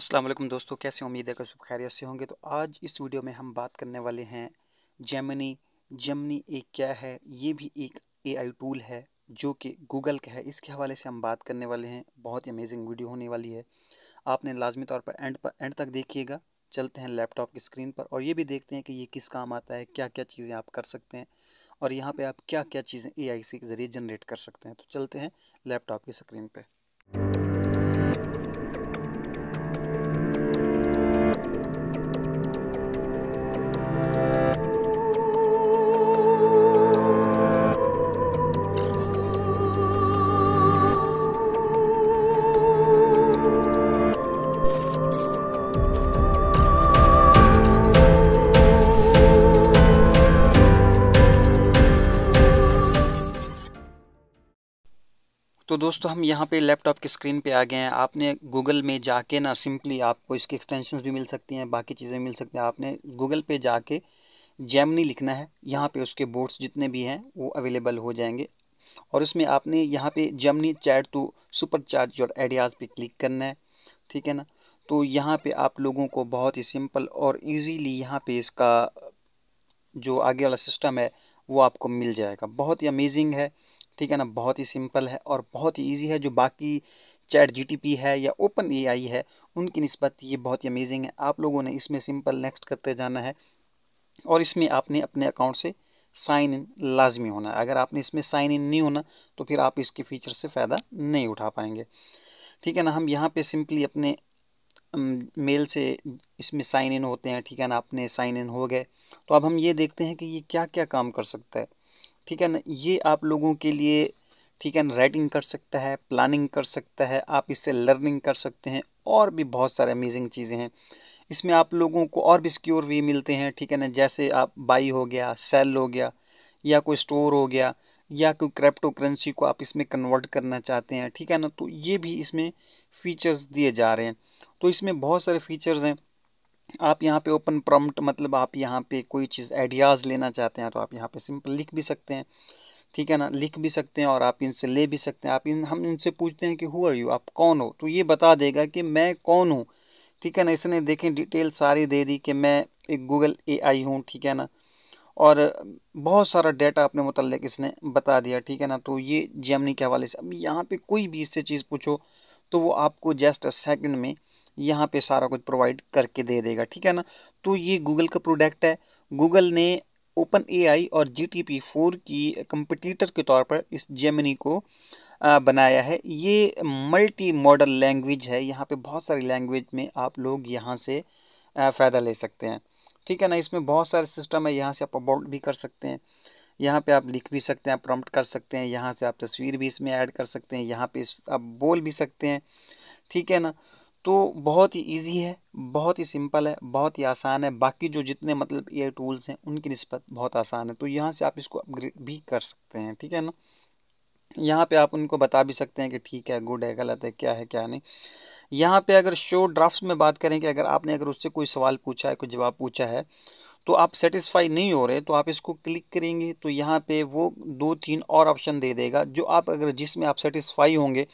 अस्सलाम वालेकुम दोस्तों, कैसे उम्मीद है कि सब खैरियत से होंगे। तो आज इस वीडियो में हम बात करने वाले हैं जेमिनी। जेमिनी एक क्या है, ये भी एक एआई टूल है जो कि गूगल का है। इसके हवाले से हम बात करने वाले हैं। बहुत ही अमेजिंग वीडियो होने वाली है, आपने लाजमी तौर पर एंड तक देखिएगा। चलते हैं लैपटॉप की स्क्रीन पर और ये भी देखते हैं कि ये किस काम आता है, क्या क्या चीज़ें आप कर सकते हैं और यहाँ पे आप क्या क्या चीज़ें एआई के ज़रिए जनरेट कर सकते हैं। तो चलते हैं लैपटॉप की स्क्रीन पर। तो दोस्तों हम यहाँ पे लैपटॉप की स्क्रीन पे आ गए हैं। आपने गूगल में जाके ना सिंपली आपको इसकी एक्सटेंशंस भी मिल सकती हैं, बाकी चीज़ें मिल सकती हैं। आपने गूगल पे जाके जेमिनी लिखना है, यहाँ पे उसके बोर्ड्स जितने भी हैं वो अवेलेबल हो जाएंगे और उसमें आपने यहाँ पे Gemini chat to supercharge your ideas पे क्लिक करना है, ठीक है ना। तो यहाँ पे आप लोगों को बहुत ही सिंपल और ईजीली यहाँ पे इसका जो आगे वाला सिस्टम है वो आपको मिल जाएगा। बहुत ही अमेजिंग है, ठीक है ना। बहुत ही सिंपल है और बहुत ही इजी है। जो बाकी चैट जीटीपी है या ओपन एआई है उनकी निस्बत ये बहुत ही अमेजिंग है। आप लोगों ने इसमें सिंपल नेक्स्ट करते जाना है और इसमें आपने अपने अकाउंट से साइन इन लाजमी होना है। अगर आपने इसमें साइन इन नहीं होना तो फिर आप इसके फीचर से फ़ायदा नहीं उठा पाएंगे, ठीक है ना। हम यहाँ पे सिंपली अपने मेल से इसमें साइन इन होते हैं, ठीक है ना। अपने साइन इन हो गए तो अब हम ये देखते हैं कि ये क्या क्या काम कर सकता है, ठीक है ना। ये आप लोगों के लिए, ठीक है ना, राइटिंग कर सकता है, प्लानिंग कर सकता है, आप इससे लर्निंग कर सकते हैं और भी बहुत सारे अमेजिंग चीज़ें हैं इसमें। आप लोगों को और भी सिक्योर वे मिलते हैं, ठीक है ना। जैसे आप बाई हो गया, सेल हो गया या कोई स्टोर हो गया या कोई क्रिप्टो करेंसी को आप इसमें कन्वर्ट करना चाहते हैं, ठीक है ना। तो ये भी इसमें फीचर्स दिए जा रहे हैं। तो इसमें बहुत सारे फीचर्स हैं। आप यहाँ पे ओपन प्रॉम्प्ट मतलब आप यहाँ पे कोई चीज़ आइडियाज़ लेना चाहते हैं तो आप यहाँ पे सिंपल लिख भी सकते हैं, ठीक है ना। लिख भी सकते हैं और आप इनसे ले भी सकते हैं। हम इनसे पूछते हैं कि हु आर यू, आप कौन हो, तो ये बता देगा कि मैं कौन हूँ, ठीक है ना। इसने देखें डिटेल सारी दे दी कि मैं एक गूगल एआई हूँ, ठीक है ना। और बहुत सारा डाटा अपने मुतल्लिक इसने बता दिया, ठीक है ना। तो ये जेमिनी के हवाले से अब यहाँ पे कोई भी इससे चीज़ पूछो तो वो आपको जस्ट अ सेकंड में यहाँ पे सारा कुछ प्रोवाइड करके दे देगा, ठीक है ना। तो ये गूगल का प्रोडक्ट है। गूगल ने ओपन एआई और GPT-4 की कंपटीटर के तौर पर इस जेमिनी को बनाया है। ये मल्टी मॉडल लैंग्वेज है। यहाँ पे बहुत सारी लैंग्वेज में आप लोग यहाँ से फ़ायदा ले सकते हैं, ठीक है ना। इसमें बहुत सारे सिस्टम है। यहाँ से आप अबाउट भी कर सकते हैं, यहाँ पे आप लिख भी सकते हैं, प्रॉम्प्ट कर सकते हैं, यहाँ से आप तस्वीर भी इसमें ऐड कर सकते हैं, यहाँ पे आप बोल भी सकते हैं, ठीक है ना। तो बहुत ही इजी है, बहुत ही सिंपल है, बहुत ही आसान है। बाकी जो जितने मतलब एआई टूल्स हैं उनकी निस्बत बहुत आसान है। तो यहाँ से आप इसको अपग्रेड भी कर सकते हैं, ठीक है ना। यहाँ पे आप उनको बता भी सकते हैं कि ठीक है, गुड है, गलत है, क्या है क्या नहीं। यहाँ पे अगर शो ड्राफ्ट्स में बात करें कि अगर आपने अगर उससे कोई सवाल पूछा है, कोई जवाब पूछा है तो आप सेटिस्फाई नहीं हो रहे तो आप इसको क्लिक करेंगे तो यहाँ पे वो 2-3 और ऑप्शन दे देगा। जो आप अगर जिसमें आप सेटिस्फाई होंगे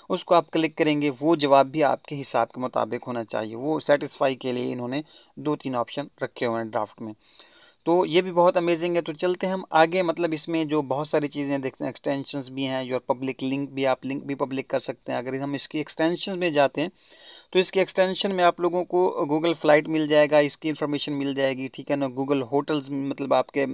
उसको आप क्लिक करेंगे, वो जवाब भी आपके हिसाब के मुताबिक होना चाहिए। वो सेटिस्फाई के लिए इन्होंने 2-3 ऑप्शन रखे हुए हैं ड्राफ्ट में। तो ये भी बहुत अमेजिंग है। तो चलते हैं हम आगे, मतलब इसमें जो बहुत सारी चीज़ें देखते हैं, एक्सटेंशंस भी हैं, योर पब्लिक लिंक भी, आप लिंक भी पब्लिक कर सकते हैं। अगर हम इसकी एक्सटेंशन में जाते हैं तो इसकी एक्सटेंशन में आप लोगों को गूगल फ्लाइट मिल जाएगा, इसकी इन्फॉर्मेशन मिल जाएगी, ठीक है ना। गूगल होटल्स मतलब आपके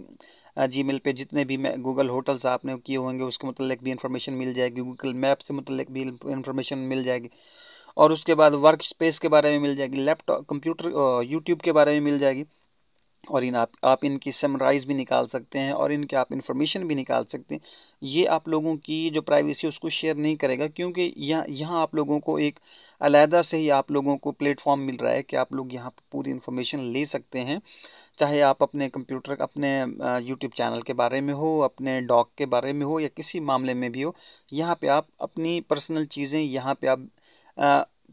जीमेल पे जितने भी गूगल होटल्स आपने किए होंगे उसके मतलब भी इंफॉर्मेशन मिल जाएगी। गूगल मैप से मतलब भी इंफॉर्मेशन मिल जाएगी और उसके बाद वर्क स्पेस के बारे में मिल जाएगी, लैपटॉप कंप्यूटर यूट्यूब के बारे में मिल जाएगी। और आप इनकी समराइज भी निकाल सकते हैं और इनके आप इन्फॉर्मेशन भी निकाल सकते हैं। ये आप लोगों की जो प्राइवेसी उसको शेयर नहीं करेगा, क्योंकि यहाँ आप लोगों को एक अलहदा से ही आप लोगों को प्लेटफॉर्म मिल रहा है कि आप लोग यहाँ पर पूरी इन्फॉर्मेशन ले सकते हैं। चाहे आप अपने कंप्यूटर अपने यूट्यूब चैनल के बारे में हो, अपने डॉग के बारे में हो या किसी मामले में भी हो, यहाँ पे आप अपनी पर्सनल चीज़ें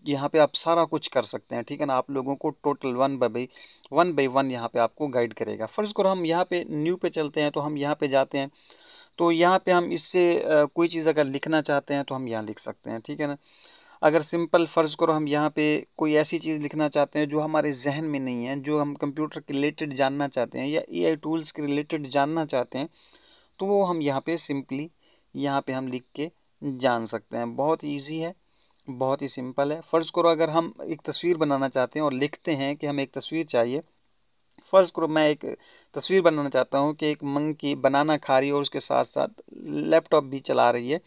यहाँ पे आप सारा कुछ कर सकते हैं, ठीक है ना। आप लोगों को टोटल वन बाई वन यहाँ पे आपको गाइड करेगा। फ़र्ज़ करो हम यहाँ पे न्यू पे चलते हैं तो हम यहाँ पे जाते हैं तो यहाँ पे हम इससे कोई चीज़ अगर लिखना चाहते हैं तो हम यहाँ लिख सकते हैं, ठीक है ना। अगर सिंपल फ़र्ज़ करो हम यहाँ पे कोई ऐसी चीज़ लिखना चाहते हैं जो हमारे जहन में नहीं है, जो हम कंप्यूटर के रिलेटेड जानना चाहते हैं या एआई टूल्स के रिलेटेड जानना चाहते हैं, तो वो हम यहाँ पे सिंपली यहाँ पे हम लिख के जान सकते हैं। बहुत ईजी है, बहुत ही सिंपल है। फ़र्ज़ करो अगर हम एक तस्वीर बनाना चाहते हैं और लिखते हैं कि हमें एक तस्वीर चाहिए। फ़र्ज़ करो मैं एक तस्वीर बनाना चाहता हूँ कि एक मंकी बनाना खा रही है और उसके साथ साथ लैपटॉप भी चला रही है।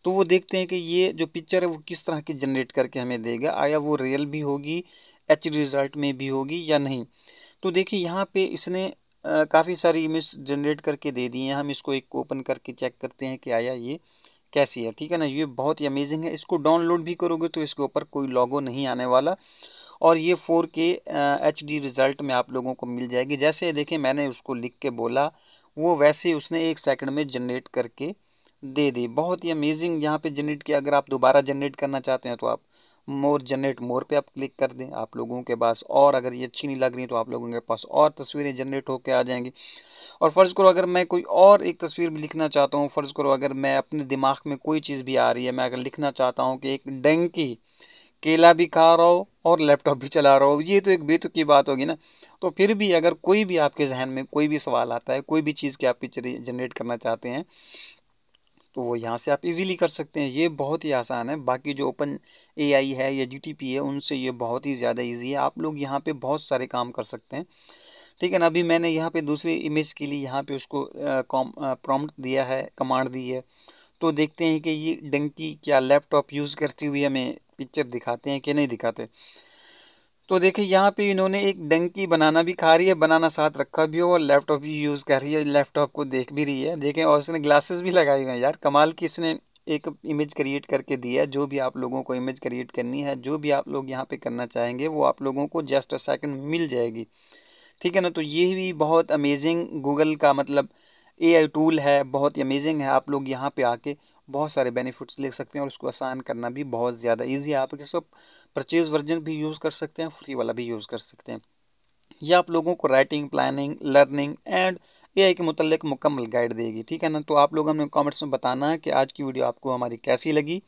तो वो देखते हैं कि ये जो पिक्चर है वो किस तरह की जनरेट करके हमें देगा, आया वो रियल भी होगी, एचडी रिज़ल्ट में भी होगी या नहीं। तो देखिए यहाँ पे इसने काफ़ी सारी इमेज जनरेट करके दे दी हैं। हम इसको एक ओपन करके चेक करते हैं कि आया ये कैसी है, ठीक है ना। ये बहुत ही अमेजिंग है। इसको डाउनलोड भी करोगे तो इसके ऊपर कोई लोगो नहीं आने वाला और ये 4K HD रिज़ल्ट में आप लोगों को मिल जाएगी। जैसे देखें मैंने उसको लिख के बोला, वो वैसे ही उसने 1 सेकंड में जनरेट करके दे दी। बहुत ही अमेजिंग यहाँ पे जनरेट किया। अगर आप दोबारा जनरेट करना चाहते हैं तो आप मोर जनरेट मोर पे आप क्लिक कर दें, आप लोगों के पास और अगर ये अच्छी नहीं लग रही तो आप लोगों के पास और तस्वीरें जनरेट होके आ जाएंगी। और फ़र्ज़ करो अगर मैं कोई और एक तस्वीर भी लिखना चाहता हूँ, फ़र्ज़ करो अगर मैं अपने दिमाग में कोई चीज़ भी आ रही है, मैं अगर लिखना चाहता हूँ कि एक डंकी केला भी खा रहा हो और लैपटॉप भी चला रहा हो, ये तो एक बेतुकी बात होगी ना। तो फिर भी अगर कोई भी आपके जहन में कोई भी सवाल आता है, कोई भी चीज़ की आप पिक्चर जनरेट करना चाहते हैं, तो वो यहाँ से आप इजीली कर सकते हैं। ये बहुत ही आसान है। बाकी जो ओपन एआई है या जीटीपी है उनसे ये बहुत ही ज़्यादा इजी है। आप लोग यहाँ पे बहुत सारे काम कर सकते हैं, ठीक है ना। अभी मैंने यहाँ पे दूसरी इमेज के लिए यहाँ पे उसको प्रॉम्प्ट दिया है, कमांड दी है। तो देखते हैं कि ये डंकी क्या लैपटॉप यूज़ करती हुई हमें पिक्चर दिखाते हैं कि नहीं दिखाते। तो देखिए यहाँ पे इन्होंने एक डंकी बनाना भी खा रही है, बनाना साथ रखा भी हो और लैपटॉप भी यूज़ कर रही है, लैपटॉप को देख भी रही है। देखें और उसने ग्लासेस भी लगाई हुए हैं। यार कमाल की इसने एक इमेज क्रिएट करके दी है। जो भी आप लोगों को इमेज क्रिएट करनी है, जो भी आप लोग यहाँ पे करना चाहेंगे, वो आप लोगों को जस्ट अ सेकंड मिल जाएगी, ठीक है ना। तो ये भी बहुत अमेजिंग गूगल का मतलब एआई टूल है, बहुत ही अमेजिंग है। आप लोग यहाँ पे आके बहुत सारे बेनिफिट्स ले सकते हैं और उसको आसान करना भी बहुत ज़्यादा इजी है। आप इसको परचेज वर्जन भी यूज़ कर सकते हैं, फ्री वाला भी यूज़ कर सकते हैं। यह आप लोगों को writing, planning, learning and AI के मुतल्लिक मुकम्मल गाइड देगी, ठीक है ना। तो आप लोग हमें कमेंट्स में बताना है कि आज की वीडियो आपको हमारी कैसी लगी।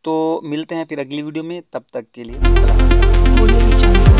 तो मिलते हैं फिर अगली वीडियो में, तब तक के लिए अल्लाह हाफ़िज़।